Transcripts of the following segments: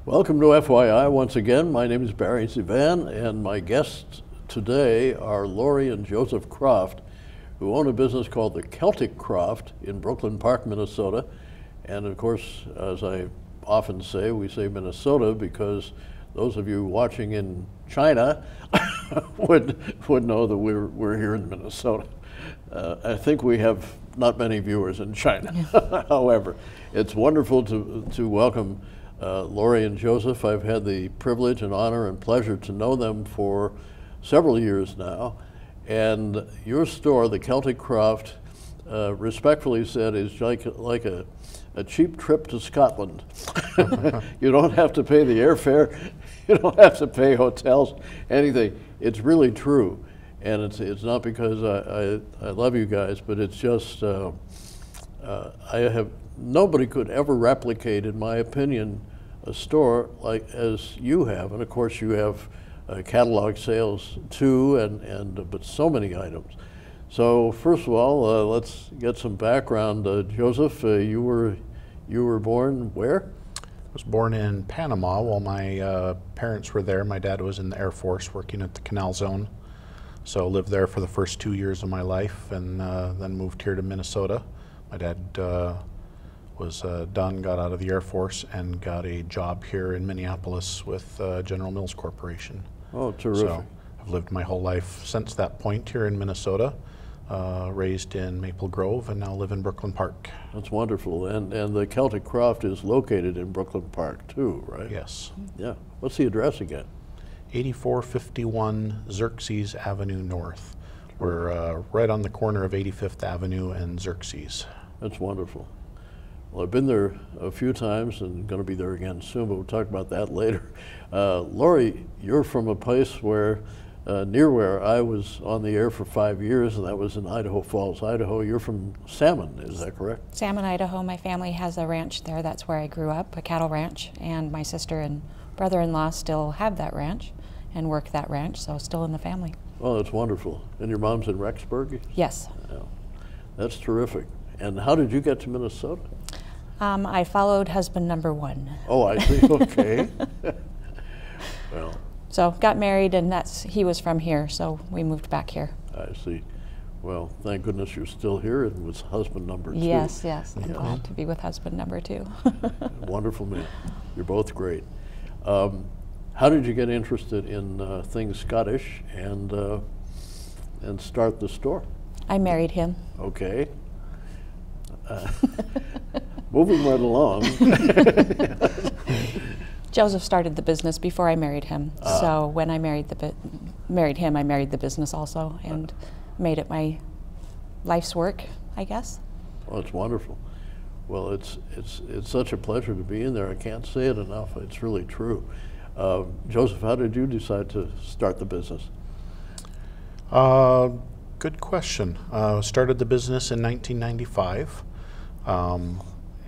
Welcome to FYI once again. My name is Barry ZeVAN, and my guests today are Lorie and Joseph Croft, who own a business called the Celtic Croft in Brooklyn Park, Minnesota. And of course, as I often say, we say Minnesota because those of you watching in China would know that we're here in Minnesota. I think we have not many viewers in China. However, it's wonderful to welcome Lorie and Joseph. I've had the privilege and honor and pleasure to know them for several years now. And your store, the Celtic Croft, respectfully said, is like a cheap trip to Scotland. You don't have to pay the airfare. You don't have to pay hotels, anything. It's really true. And it's not because I love you guys, but it's just, nobody could ever replicate, in my opinion, a store like as you have. And of course you have catalog sales too, but so many items. So first of all, let's get some background. Joseph, you were born where? I was born in Panama while my parents were there. My dad was in the Air Force working at the Canal Zone. So lived there for the first 2 years of my life, and then moved here to Minnesota. My dad was done, got out of the Air Force, and got a job here in Minneapolis with General Mills Corporation. Oh, terrific. So I've lived my whole life since that point here in Minnesota, raised in Maple Grove, and now live in Brooklyn Park. That's wonderful. And the Celtic Croft is located in Brooklyn Park too, right? Yes. Yeah. What's the address again? 8451 Xerxes Avenue North. We're right on the corner of 85th Avenue and Xerxes. That's wonderful. Well, I've been there a few times and going to be there again soon, but we'll talk about that later. Lorie, you're from a place where, near where I was on the air for 5 years, and that was in Idaho Falls, Idaho. You're from Salmon, is that correct? Salmon, Idaho. My family has a ranch there. That's where I grew up, a cattle ranch, and my sister and brother-in-law still have that ranch and work that ranch, so still in the family. Oh, that's wonderful. And your mom's in Rexburg? Yes. Yeah. That's terrific. And how did you get to Minnesota? I followed husband number one. Oh, I see. Okay. Well. So got married, and he was from here, so we moved back here. I see. Well, thank goodness you're still here and with husband number two. Yes, yes. I'm glad to be with husband number two. Wonderful man. You're both great. How did you get interested in things Scottish and start the store? I married him. Okay. Moving right along. Joseph started the business before I married him. So when I married him, I married the business also and made it my life's work, I guess. Well, it's wonderful. Well, it's such a pleasure to be in there. I can't say it enough. It's really true. Joseph, how did you decide to start the business? Good question. Started the business in 1995,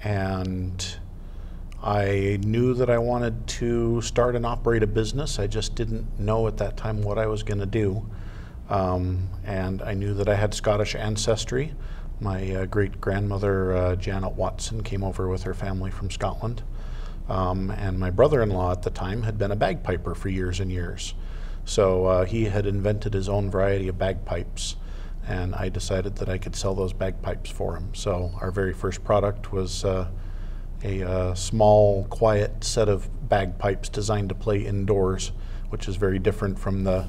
and I knew that I wanted to start and operate a business. I just didn't know at that time what I was going to do, and I knew that I had Scottish ancestry. My great-grandmother, Janet Watson, came over with her family from Scotland. And my brother-in-law at the time had been a bagpiper for years and years. So he had invented his own variety of bagpipes, and I decided that I could sell those bagpipes for him. So our very first product was a small, quiet set of bagpipes designed to play indoors, which is very different from the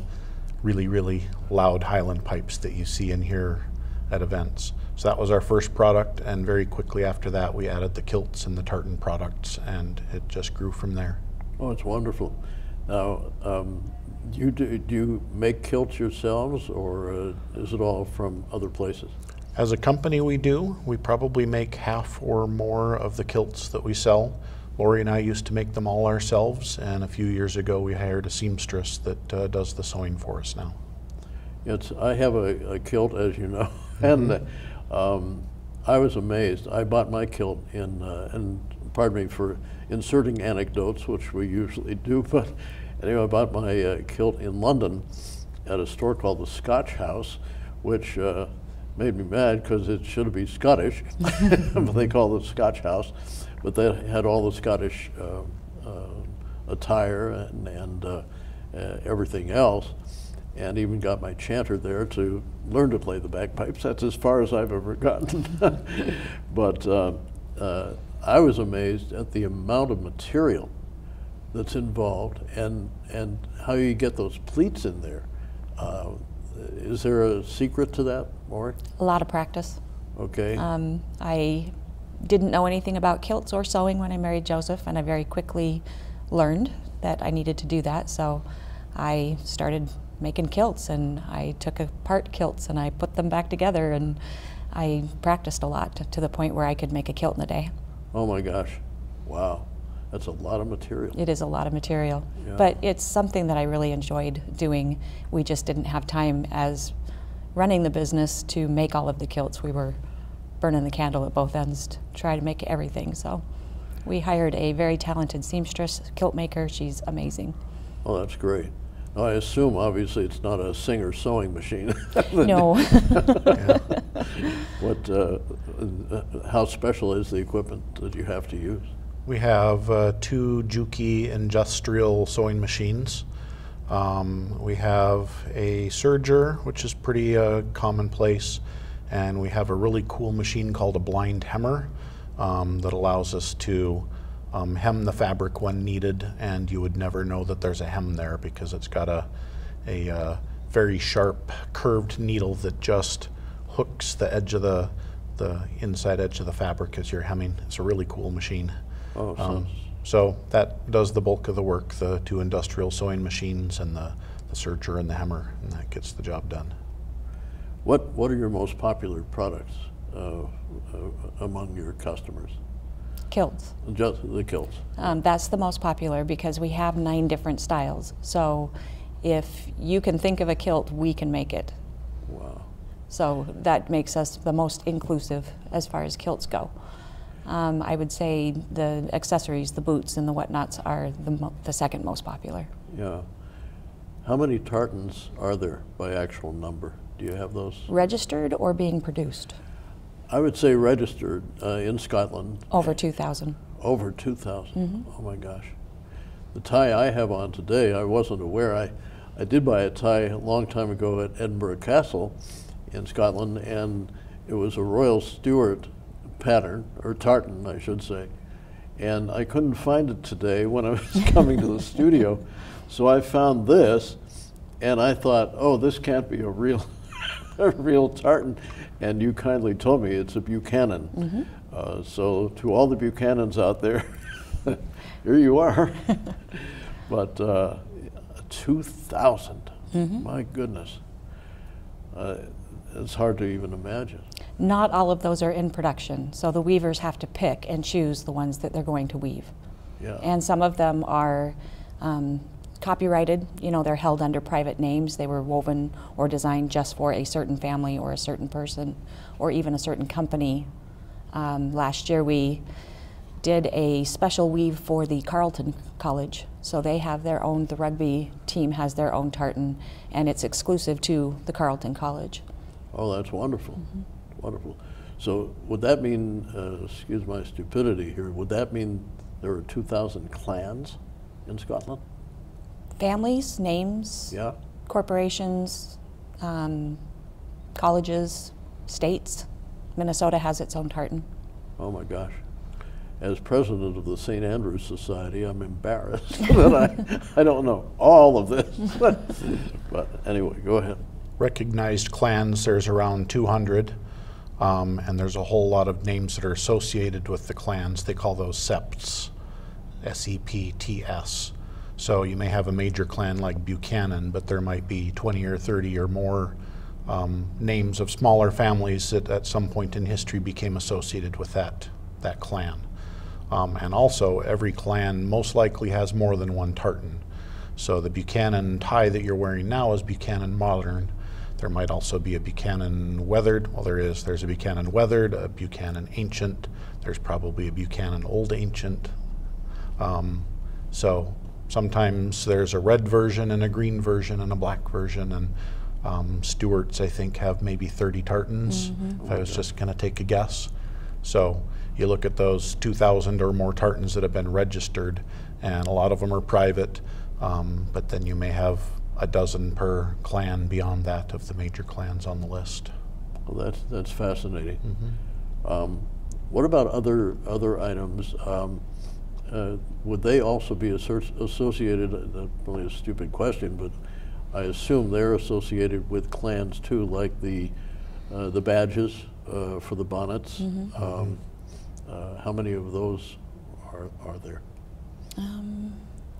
really, really loud Highland pipes that you see and hear at events. So that was our first product, and very quickly after that we added the kilts and the tartan products, and it just grew from there. Oh, it's wonderful. Now, do you make kilts yourselves, or is it all from other places? As a company we do. We probably make half or more of the kilts that we sell. Lorie and I used to make them all ourselves, and a few years ago we hired a seamstress that does the sewing for us now. I have a kilt, as you know, and I was amazed. I bought my kilt and pardon me for inserting anecdotes, which we usually do, but anyway, I bought my kilt in London at a store called the Scotch House, which made me mad because it should be Scottish, but they call it Scotch House. But they had all the Scottish attire and everything else, and even got my chanter there to learn to play the bagpipes. That's as far as I've ever gotten. But I was amazed at the amount of material that's involved and how you get those pleats in there. Is there a secret to that, Lorie? A lot of practice. Okay. I didn't know anything about kilts or sewing when I married Joseph, and I very quickly learned that I needed to do that. So I started making kilts, and I took apart kilts and I put them back together, and I practiced a lot to the point where I could make a kilt in a day. Oh my gosh. Wow. That's a lot of material. It is a lot of material, Yeah. but it's something that I really enjoyed doing. We just didn't have time as running the business to make all of the kilts. We were burning the candle at both ends to try to make everything. So we hired a very talented seamstress, kilt maker. She's amazing. Oh, that's great. Now, I assume, obviously, it's not a Singer sewing machine. No. How special is the equipment that you have to use? We have 2 Juki industrial sewing machines. We have a serger, which is pretty commonplace, and we have a really cool machine called a blind hemmer that allows us to hem the fabric when needed, and you would never know that there's a hem there because it's got a very sharp curved needle that just hooks the edge of the inside edge of the fabric as you're hemming. It's a really cool machine. Oh, So that does the bulk of the work, the 2 industrial sewing machines and the serger and the hemmer, and that gets the job done. what are your most popular products among your customers? Kilts. Just the kilts. That's the most popular because we have 9 different styles. So if you can think of a kilt, we can make it. Wow. So that makes us the most inclusive as far as kilts go. I would say the accessories, the boots and the whatnots are the second most popular. Yeah. How many tartans are there by actual number? Do you have those? Registered or being produced? I would say registered in Scotland. Over 2,000. Over 2,000. Oh my gosh. The tie I have on today, I wasn't aware. I did buy a tie a long time ago at Edinburgh Castle in Scotland, and it was a Royal Stuart pattern, or tartan, I should say. And I couldn't find it today when I was coming to the studio. So I found this, and I thought, oh, this can't be a real tartan. And you kindly told me it's a Buchanan. So to all the Buchanans out there, here you are. But 2,000, my goodness. It's hard to even imagine. Not all of those are in production, so the weavers have to pick and choose the ones that they're going to weave. Yeah. And some of them are copyrighted, you know, they're held under private names. They were woven or designed just for a certain family or a certain person or even a certain company. Last year we did a special weave for the Carleton College. So they have their own, the rugby team has their own tartan, and it's exclusive to the Carleton College. Oh, that's wonderful. Wonderful. So would that mean, excuse my stupidity here, would that mean there are 2,000 clans in Scotland? Families, names, Yeah. corporations, colleges, states. Minnesota has its own tartan. Oh my gosh. As president of the St. Andrews Society, I'm embarrassed that I don't know all of this. But anyway, go ahead. Recognized clans, there's around 200, and there's a whole lot of names that are associated with the clans. They call those septs, S-E-P-T-S. So you may have a major clan like Buchanan, but there might be 20 or 30 or more names of smaller families that at some point in history became associated with that clan. And also, every clan most likely has more than one tartan. So the Buchanan tie that you're wearing now is Buchanan Modern. There might also be a Buchanan Weathered. Well, there's a Buchanan Weathered, a Buchanan Ancient. There's probably a Buchanan Old Ancient. So sometimes there's a red version and a green version and a black version. And Stewarts, I think, have maybe 30 tartans, if I was just going to take a guess. So you look at those 2,000 or more tartans that have been registered, and a lot of them are private, but then you may have a dozen per clan beyond that of the major clans on the list. Well, that's fascinating. What about other items? Would they also be associated? That's probably a stupid question, but I assume they're associated with clans too, like the badges for the bonnets. How many of those are there?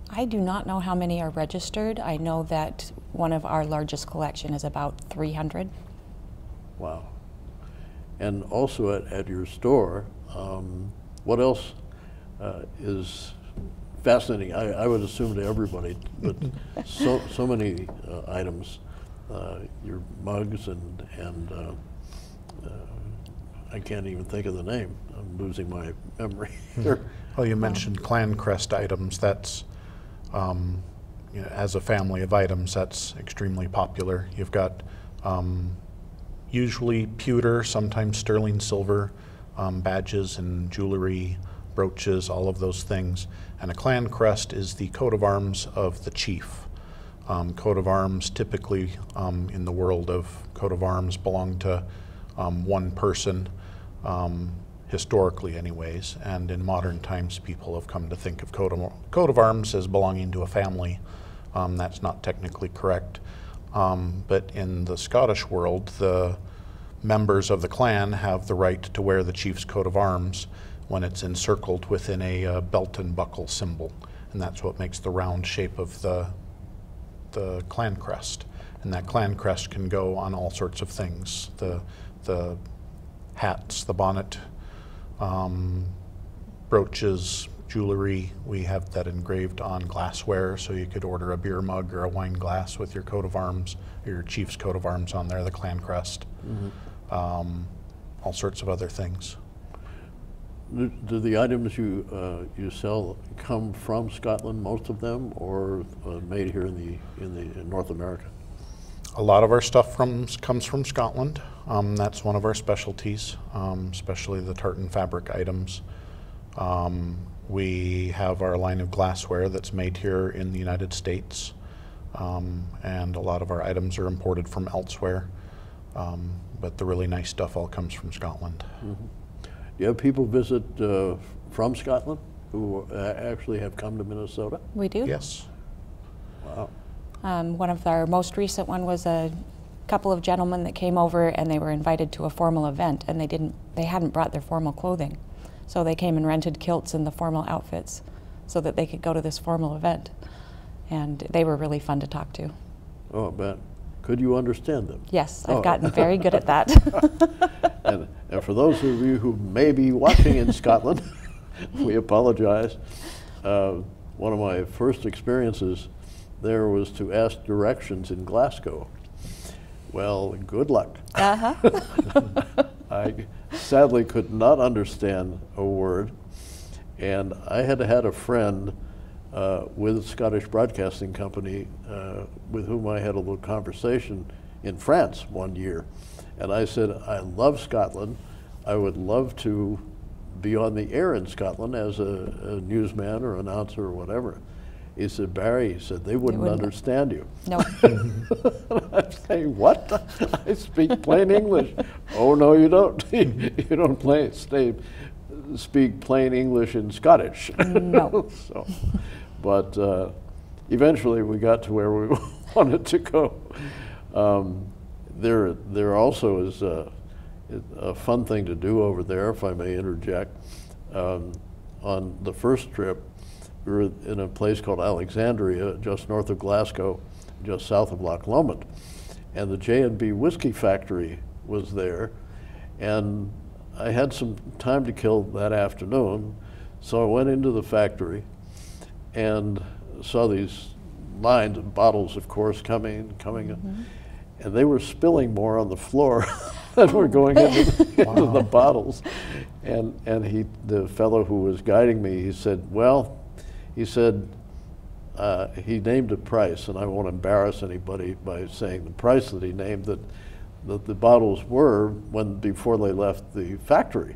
I do not know how many are registered. I know that one of our largest collection is about 300. Wow. And also at your store, what else is fascinating? I would assume to everybody, but so many items, your mugs and I can't even think of the name. I'm losing my memory here. Well, you mentioned clan crest items. That's, you know, as a family of items, that's extremely popular. You've got usually pewter, sometimes sterling silver, badges and jewelry, brooches, all of those things. And a clan crest is the coat of arms of the chief. Coat of arms typically in the world of coat of arms belong to one person, historically anyways, and in modern times people have come to think of coat of arms as belonging to a family. That's not technically correct. But in the Scottish world, the members of the clan have the right to wear the chief's coat of arms when it's encircled within a belt and buckle symbol. And that's what makes the round shape of the clan crest. And that clan crest can go on all sorts of things. The hats, the bonnet, brooches, jewelry. We have that engraved on glassware, so you could order a beer mug or a wine glass with your coat of arms, or your chief's coat of arms on there, the clan crest. All sorts of other things. Do the items you sell come from Scotland, most of them, or made here in North America? A lot of our stuff comes from Scotland. That's one of our specialties, especially the tartan fabric items. We have our line of glassware that's made here in the United States, and a lot of our items are imported from elsewhere, but the really nice stuff all comes from Scotland. Do you have people visit from Scotland who actually have come to Minnesota? We do. Yes. Wow. One of our most recent one was a couple of gentlemen that came over and they were invited to a formal event, and they hadn't brought their formal clothing. So they came and rented kilts and the formal outfits so that they could go to this formal event. And they were really fun to talk to. Oh, I bet. Could you understand them? Yes, I've gotten very good at that. And for those of you who may be watching in Scotland, we apologize. One of my first experiences there was to ask directions in Glasgow. Well, good luck. I sadly could not understand a word, and I had had a friend with Scottish Broadcasting Company with whom I had a little conversation in France one year. And I said, I love Scotland. I would love to be on the air in Scotland as a newsman or announcer or whatever. He said, Barry, he said, they wouldn't understand you. No. I'm saying, what? I speak plain English. Oh, no, you don't. You don't speak plain English in Scottish. No. So, but eventually we got to where we wanted to go. There also is a fun thing to do over there, if I may interject. On the first trip, we were in a place called Alexandria, just north of Glasgow, just south of Loch Lomond. And the J&B whiskey factory was there. And I had some time to kill that afternoon, so I went into the factory and saw these lines of bottles, of course, coming in. And they were spilling more on the floor than were going into the bottles. And the fellow who was guiding me, he said, well, he said, he named a price, and I won't embarrass anybody by saying the price that he named that the bottles were before they left the factory.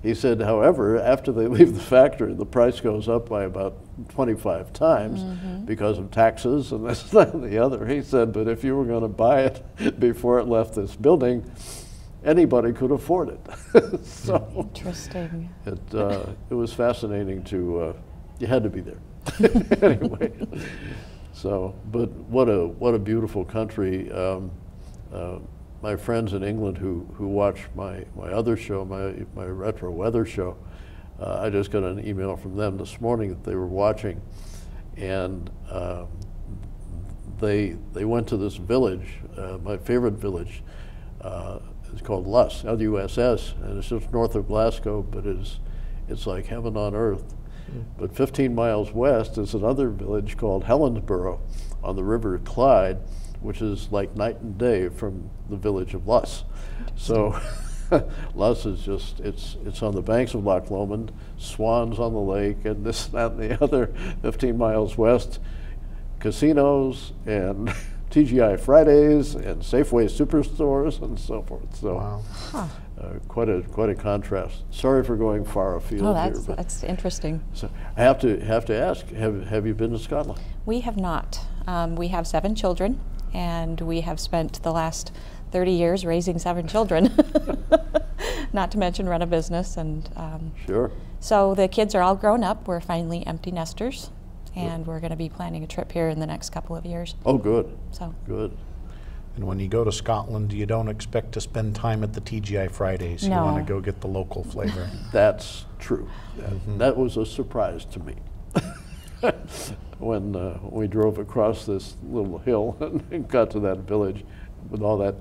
He said, however, after they leave the factory, the price goes up by about 25 times because of taxes and this, that, and the other. He said, but if you were going to buy it before it left this building, anybody could afford it. So Interesting. it was fascinating to, you had to be there. Anyway, so, but what a beautiful country. My friends in England who watch my other show, my retro weather show, I just got an email from them this morning that they were watching, and they went to this village, my favorite village. It's called Luss, L-U-S-S, and it's just north of Glasgow, but it's like heaven on earth. But 15 miles west is another village called Helensburgh on the River Clyde, which is like night and day from the village of Luss. So Luss is just, it's on the banks of Loch Lomond, swans on the lake, and this, that, and the other. 15 miles west, casinos and TGI Fridays and Safeway superstores and so forth. So Wow. quite a contrast. Sorry for going far afield Oh, here. that's interesting. So I have to ask, have you been to Scotland? We have not. We have 7 children, and we have spent the last 30 years raising 7 children, not to mention run a business. And Sure. so the kids are all grown up. We're finally empty nesters, and we're going to be planning a trip here in the next couple of years. Oh, good. So Good. And when you go to Scotland, you don't expect to spend time at the TGI Fridays. You No. want to go get the local flavor. That's true. That was a surprise to me. When we drove across this little hill and got to that village with all that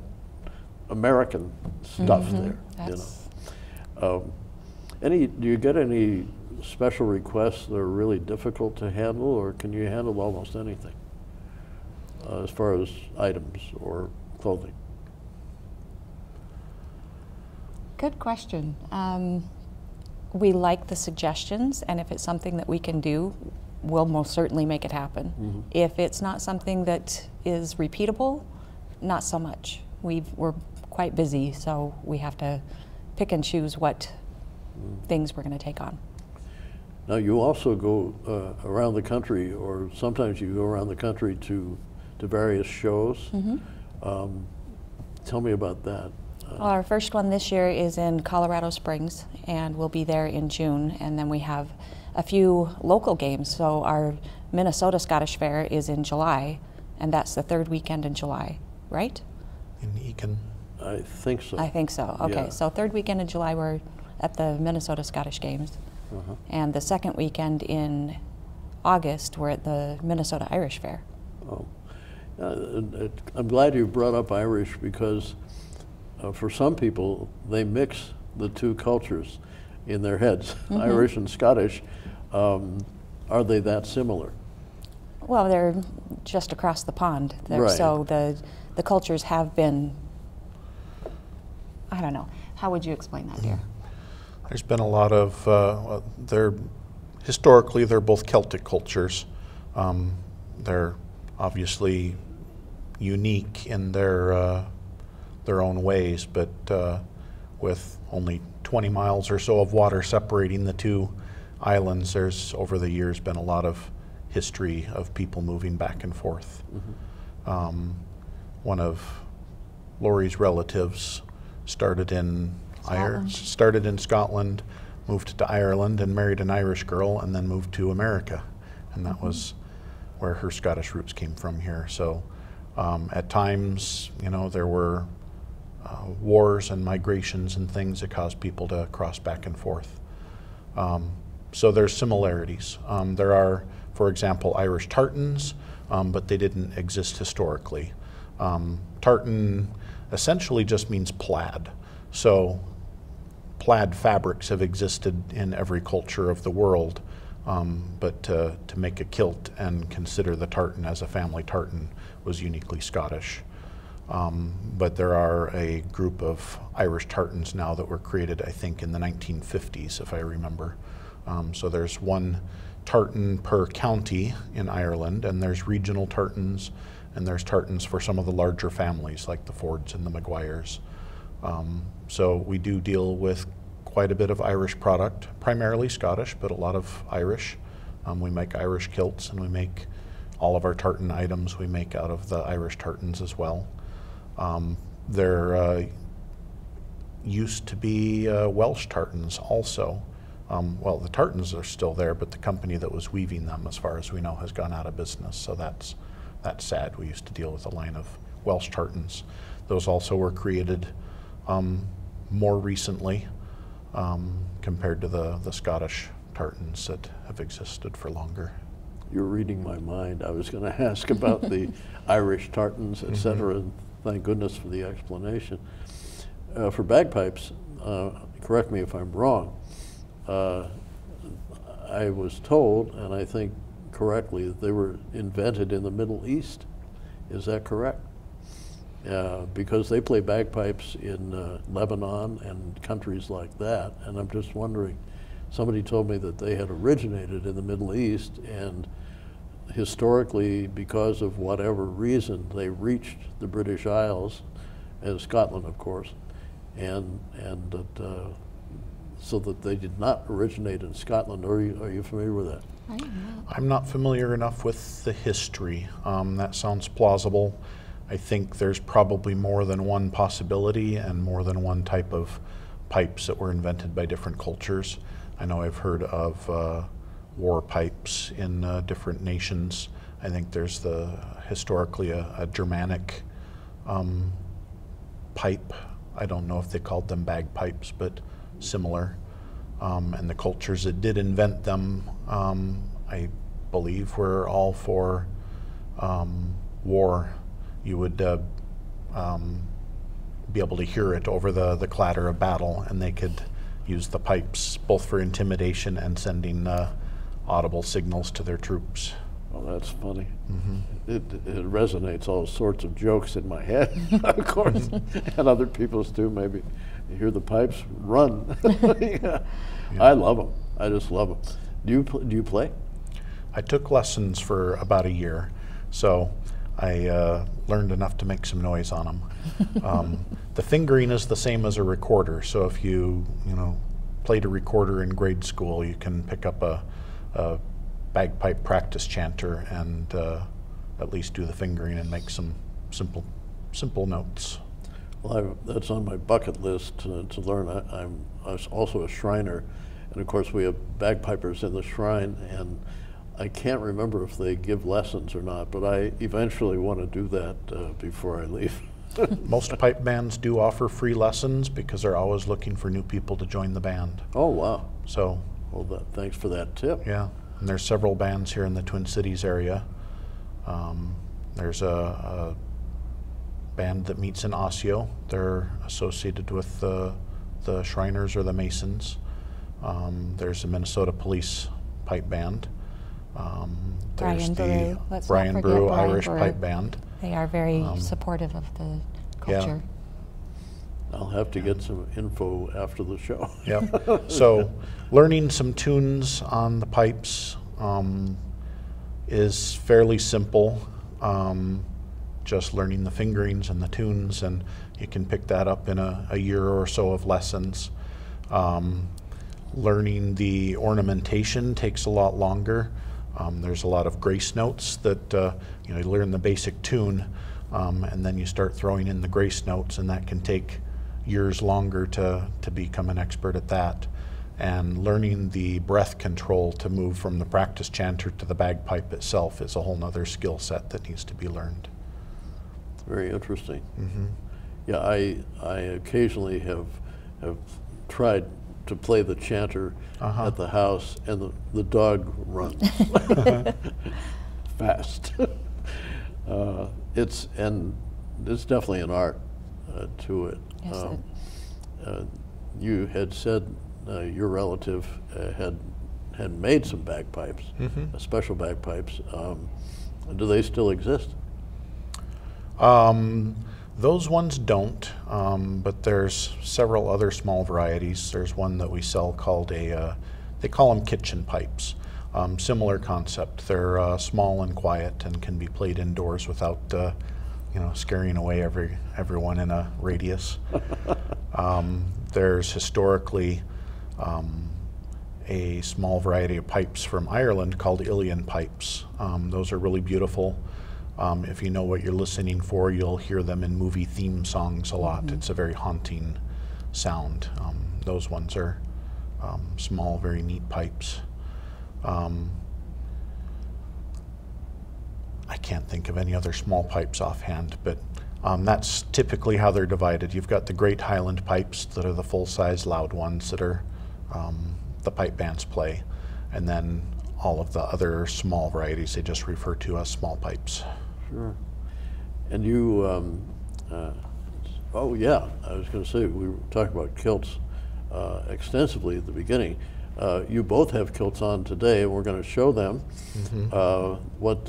American stuff there. that's, Do you get any special requests that are really difficult to handle, or can you handle almost anything as far as items or clothing? good question. We like the suggestions, and if it's something that we can do, we'll most certainly make it happen. If it's not something that is repeatable, not so much. We're quite busy, so we have to pick and choose what things we're going to take on. Now, you also go around the country, or sometimes you go around the country to various shows. Tell me about that. Our first one this year is in Colorado Springs, and we'll be there in June, and then we have a few local games. So our Minnesota Scottish Fair is in July, and that's the 3rd weekend in July, right? In Eakin. I think so. I think so. Okay, Yeah. so 3rd weekend in July we're at the Minnesota Scottish Games, and the 2nd weekend in August we're at the Minnesota Irish Fair. Oh. I'm glad you brought up Irish, because for some people, they mix the two cultures in their heads, Irish and Scottish. Are they that similar? Well, they're just across the pond. Right. So the cultures have been, I don't know, how would you explain that, dear? There's been a lot of, historically they're both Celtic cultures. They're obviously unique in their own ways, but with only 20 miles or so of water separating the two islands, there's over the years been a lot of history of people moving back and forth. One of Lorie's relatives started in Scotland, moved to Ireland and married an Irish girl, and then moved to America, and that was where her Scottish roots came from here. So at times, you know, there were wars and migrations and things that caused people to cross back and forth. So there's similarities. There are, for example, Irish tartans, but they didn't exist historically. Tartan essentially just means plaid. So plaid fabrics have existed in every culture of the world, but to make a kilt and consider the tartan as a family tartan was uniquely Scottish. But there are a group of Irish tartans now that were created, I think, in the 1950s, if I remember. So there's one tartan per county in Ireland, and there's regional tartans, and there's tartans for some of the larger families, like the Fords and the Maguires. So we do deal with quite a bit of Irish product, primarily Scottish, but a lot of Irish. We make Irish kilts, and we make all of our tartan items we make out of the Irish tartans as well. There used to be Welsh tartans also. Well, the tartans are still there, but the company that was weaving them, as far as we know, has gone out of business. So that's sad. We used to deal with a line of Welsh tartans. Those also were created more recently compared to the Scottish tartans that have existed for longer. You're reading my mind. I was going to ask about the Irish tartans, etc. And thank goodness for the explanation. For bagpipes, correct me if I'm wrong, I was told, and I think correctly, that they were invented in the Middle East. Is that correct? Because they play bagpipes in Lebanon and countries like that, and I'm just wondering, somebody told me that they had originated in the Middle East, and historically, because of whatever reason, they reached the British Isles, and Scotland, of course, and that so that they did not originate in Scotland. Are you familiar with that? I am not. I'm not familiar enough with the history. That sounds plausible. I think there's probably more than one possibility and more than one type of pipes that were invented by different cultures. I know I've heard of war pipes in different nations. I think there's historically a Germanic pipe. I don't know if they called them bagpipes, but similar. And the cultures that did invent them, I believe, were all for war. You would be able to hear it over the clatter of battle, and they could use the pipes both for intimidation and sending audible signals to their troops. Well, that's funny. It resonates all sorts of jokes in my head, of course, and other people's too, maybe. You hear the pipes, run. Yeah. I love them. I just love them. Do you play? I took lessons for about a year, so I learned enough to make some noise on them. The fingering is the same as a recorder, so if you played a recorder in grade school, you can pick up a bagpipe practice chanter and at least do the fingering and make some simple notes. Well, that's on my bucket list to learn. I'm also a Shriner, and of course we have bagpipers in the shrine, and I can't remember if they give lessons or not, but I eventually want to do that before I leave. Most pipe bands do offer free lessons because they're always looking for new people to join the band. Oh, wow. So, well, thanks for that tip. Yeah, and there's several bands here in the Twin Cities area. There's a band that meets in Osseo. They're associated with the Shriners or the Masons. There's a Minnesota Police pipe band. There's the Brian Brew Irish pipe band. They are very supportive of the culture. Yeah. I'll have to get some info after the show. Yeah. So learning some tunes on the pipes is fairly simple. Just learning the fingerings and the tunes, and you can pick that up in a year or so of lessons. Learning the ornamentation takes a lot longer. There's a lot of grace notes that you learn the basic tune, and then you start throwing in the grace notes, and that can take years longer to become an expert at that. And learning the breath control to move from the practice chanter to the bagpipe itself is a whole nother skill set that needs to be learned. Very interesting. Yeah, I occasionally have tried to play the chanter at the house, and the dog runs fast. It's definitely an art to it. Yes, you had said your relative had made some bagpipes, special bagpipes. Do they still exist? Those ones don't, but there's several other small varieties. There's one that we sell called they call them kitchen pipes. Similar concept. They're small and quiet and can be played indoors without scaring away everyone in a radius. There's historically a small variety of pipes from Ireland called Ilian pipes. Those are really beautiful. If you know what you're listening for, you'll hear them in movie theme songs a lot. Mm-hmm. It's a very haunting sound. Those ones are small, very neat pipes. I can't think of any other small pipes offhand, but that's typically how they're divided. You've got the Great Highland pipes that are the full-size loud ones that are the pipe bands play, and then all of the other small varieties they just refer to as small pipes. Sure. And you, oh yeah, I was going to say, we were talking about kilts extensively at the beginning. You both have kilts on today, and we're going to show them. Mm-hmm. What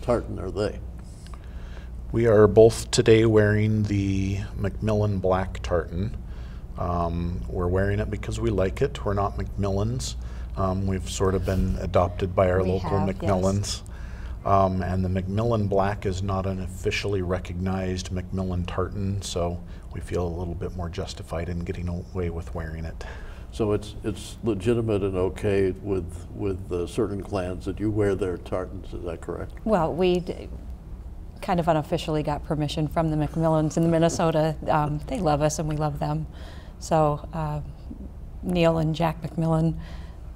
tartan are they? We are both today wearing the Macmillan black tartan. We're wearing it because we like it. We're not Macmillans. We've sort of been adopted by our local Macmillans. Yes. And the Macmillan black is not an officially recognized Macmillan tartan, so we feel a little bit more justified in getting away with wearing it. So it's legitimate and okay with certain clans that you wear their tartans, is that correct? Well, we kind of unofficially got permission from the Macmillans in Minnesota. They love us and we love them. So Neil and Jack Macmillan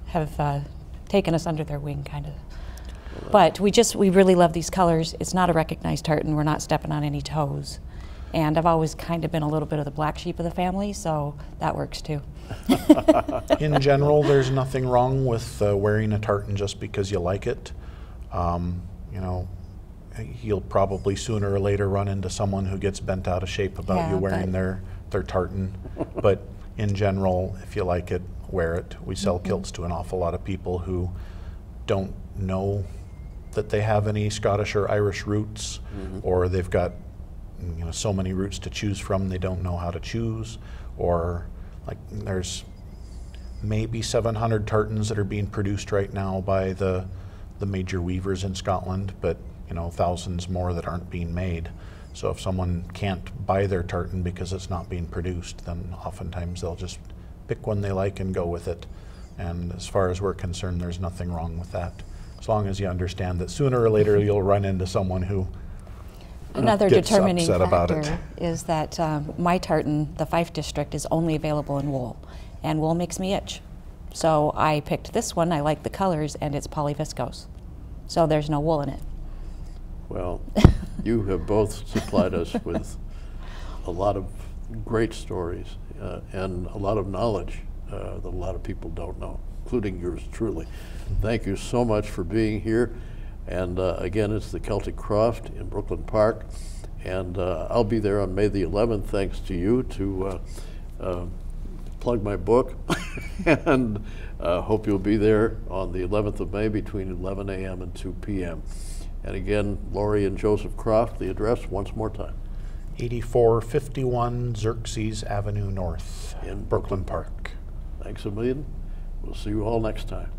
have taken us under their wing, kind of. But we really love these colors. It's not a recognized tartan. We're not stepping on any toes. And I've always kind of been a little bit of the black sheep of the family, so that works too. In general, there's nothing wrong with wearing a tartan just because you like it. You know, you'll probably sooner or later run into someone who gets bent out of shape about you wearing their tartan. But in general, if you like it, wear it. We sell kilts to an awful lot of people who don't know that they have any Scottish or Irish roots, or they've got so many roots to choose from, they don't know how to choose, or like there's maybe 700 tartans that are being produced right now by the major weavers in Scotland, but thousands more that aren't being made. So if someone can't buy their tartan because it's not being produced, then oftentimes they'll just pick one they like and go with it. And as far as we're concerned, there's nothing wrong with that, as long as you understand that sooner or later you'll run into someone who Another determining factor is that my tartan, the Fife District, is only available in wool, and wool makes me itch. So I picked this one. I like the colors, and it's polyviscose, so there's no wool in it. Well, you have both supplied us with a lot of great stories and a lot of knowledge that a lot of people don't know, including yours truly. Thank you so much for being here. And again, it's the Celtic Croft in Brooklyn Park. And I'll be there on May the 11th, thanks to you, to plug my book. And hope you'll be there on the 11th of May between 11 a.m. and 2 p.m. And again, Lorie and Joseph Croft, the address once more time. 8451 Xerxes Avenue North in Brooklyn Park. Thanks a million. We'll see you all next time.